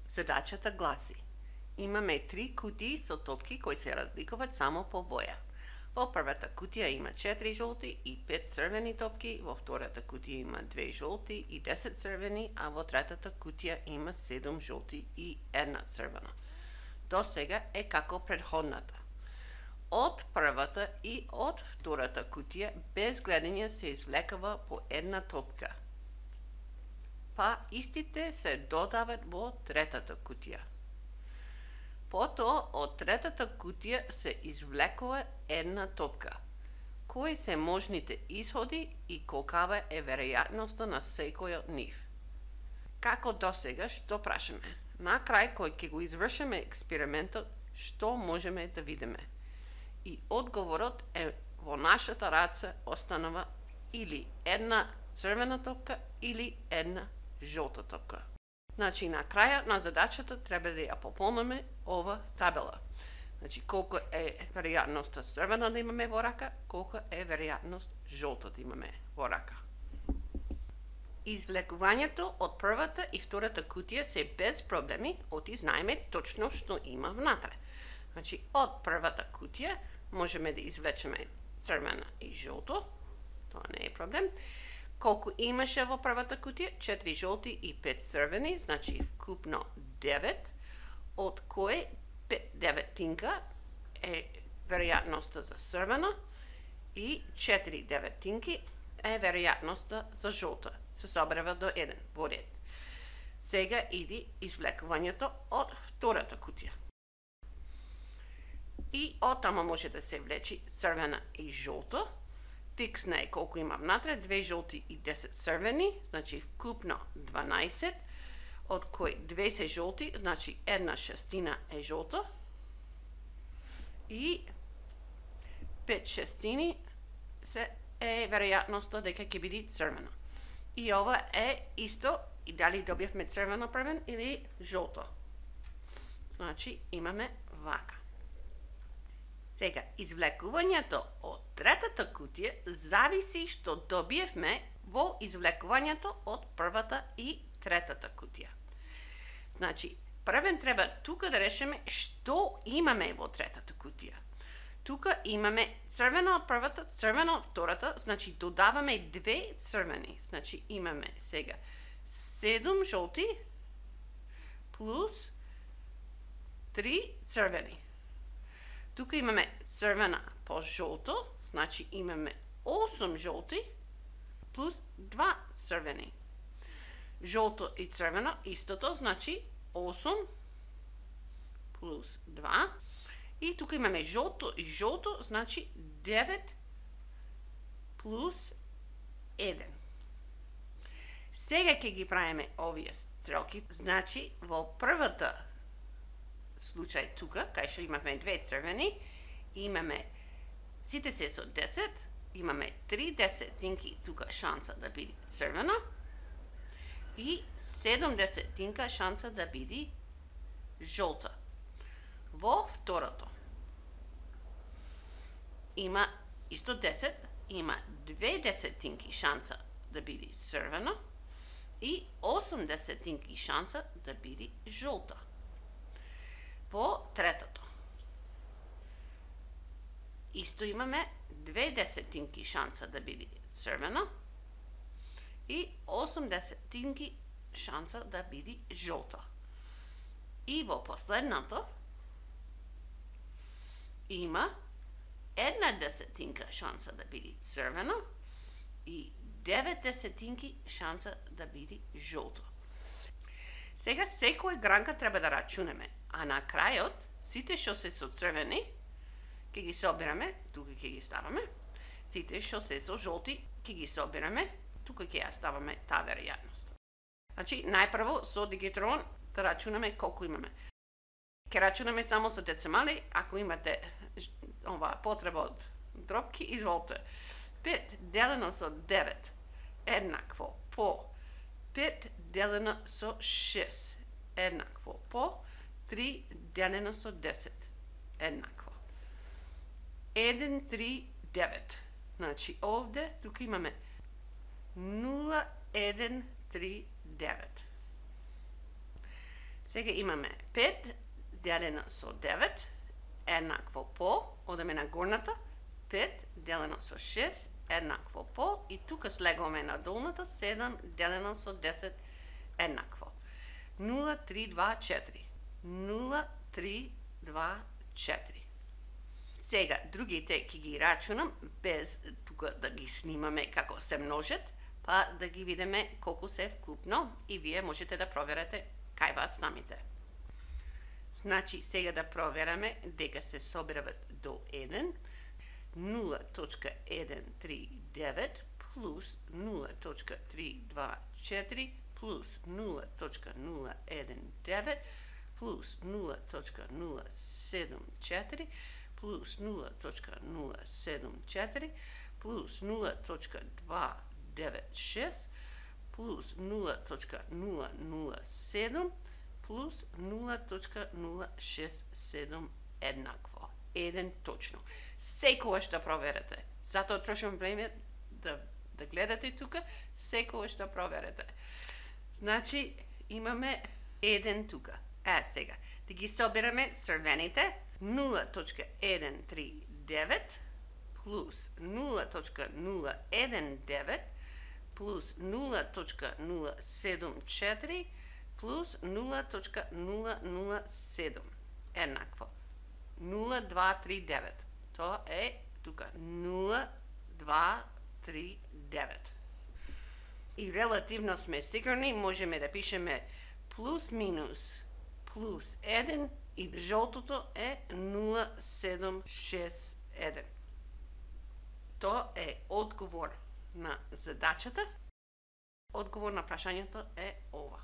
Задачата гласи: имаме 3 кутии со топки кои се разликуваат само по боја. Во првата кутија има 4 жолти и 5 црвени топки, во втората кутија има 2 жолти и 10 црвени, а во третата кутија има 7 жолти и 1 црвена. До сега е како претходната. Од првата и од втората кутија без гледање се извлекува по една топка, па истите се додават во третата кутија. Потоа од третата кутија се извлекува една топка. Кои се можните исходи и колкава е веројатноста на секој од нив? Како досега, што прашаме? На крај, кој ќе го извршиме експериментот, што можеме да видиме? И одговорот е во нашата раце останува или една црвена топка или една жолта топка. Значи, на крајот на задачата треба да ја пополниме ова табела. Значи, колку е веројатноста црвена да имаме во рака, колку е веројатност жолта да имаме во рака. Извлекувањето од првата и втората кутија се без проблеми, оти знаеме точно што има внатре. Значи, од првата кутија можеме да извлечеме црвена и жолто, тоа не е проблем. Колку имаше во првата кутија? 4 жолти и 5 црвени, значи вкупно 9, од кои 5 деветинка е веројатноста за црвена и 4 деветинки е веројатноста за жолта. Се собрава до 1 во ред. Сега иди извлекувањето од втората кутија. И од тама може да се влечи црвена и жолто. Фиксна е колку има внатре, 2 жолти и 10 црвени, значи вкупно 12, од кои 2 се жолти, значи 1/6 е жолта и 5/6 е веројатноста дека ќе биде црвена. И ова е исто и дали добивме црвена првен или жолто. Значи имаме вака. Сега, извлекувањето од третата кутија зависи што добиевме во извлекувањето од првата и третата кутија. Значи, првен треба тука да решиме што имаме во третата кутија. Тука имаме црвена од првата, црвена од втората, значи додаваме 2 црвени. Значи имаме сега 7 жолти плюс 3 црвени. Тука имаме црвена по жолто, значи имаме 8 жолти плюс 2 црвени. Жолто и црвено истото, значи 8 плюс 2. И тука имаме жолто и жолто, значи 9 плюс 1. Сега ќе ги правиме овие стрелки, значи во првата случај тука, кај што имаме 2 црвени, имаме сите се со 10, имаме 3 десетинки тука шанса да биде црвена и 7 десетинка шанса да биде жолта. Во второто има исто 10, има 2 десетинки шанса да биде црвена и 8 десетинки шанса да биде жолта. Во третото исто имаме 2 десетинки шанса да биде црвена и 8 десетинки шанса да биде жолта. И во последното има 1 десетинка шанса да биде црвена и 9 десетинки шанса да биде жолто. Сега секој гранка треба да рачунеме, а на крајот сите што се со црвени ќе ги собираме, тука ќе ги ставаме. Сите што се со жолти ќе ги собираме, тука ќе ја ставаме таа веројатност. Значи, најпрво со дигитрон да рачунаме колку имаме. Ќе рачунаме само со децимали, ако имате потреба од дробки, изволте. 5 делено со 9 еднакво по 5 делено со 6 еднакво по 3 делено со 10 еднакво 1, 3, 9. Значи овде тука имаме 0, 1, 3, 9. Сега имаме 5 делено со 9 еднакво по, одеме на горната, 5 делено со 6 еднакво по и тука слегуваме на долната 7 делено со 10 еднакво. 0, 3, 2, 4. 0, 3, 2, 4. Сега, другите ќе ги рачунам без тука да ги снимаме како се множат, па да ги видиме колку се вкупно и вие можете да проверите кај вас самите. Значи, сега да провераме дека се собрават до 1. 0.139 плюс 0.324 плюс 0.019 плюс 0.074 плюс 0.074 плюс 0.296 плюс 0.007 плюс 0.067 еднакво. 1 точно. Секогаш да проверете. Затоа трошам време да гледате тука, секогаш да проверете. Значи, имаме 1 тука. Сега, да ги собираме црвените. 0.139 плюс 0.019 плюс 0.074 плюс 0.007 еднакво. 0.239. Тоа е тука 0.239. И релативно сме сигурни, можеме да пишеме плюс минус плюс 1 и жолтото е 0.761. Тоа е одговор на задачата. Одговор на прашањето е ова.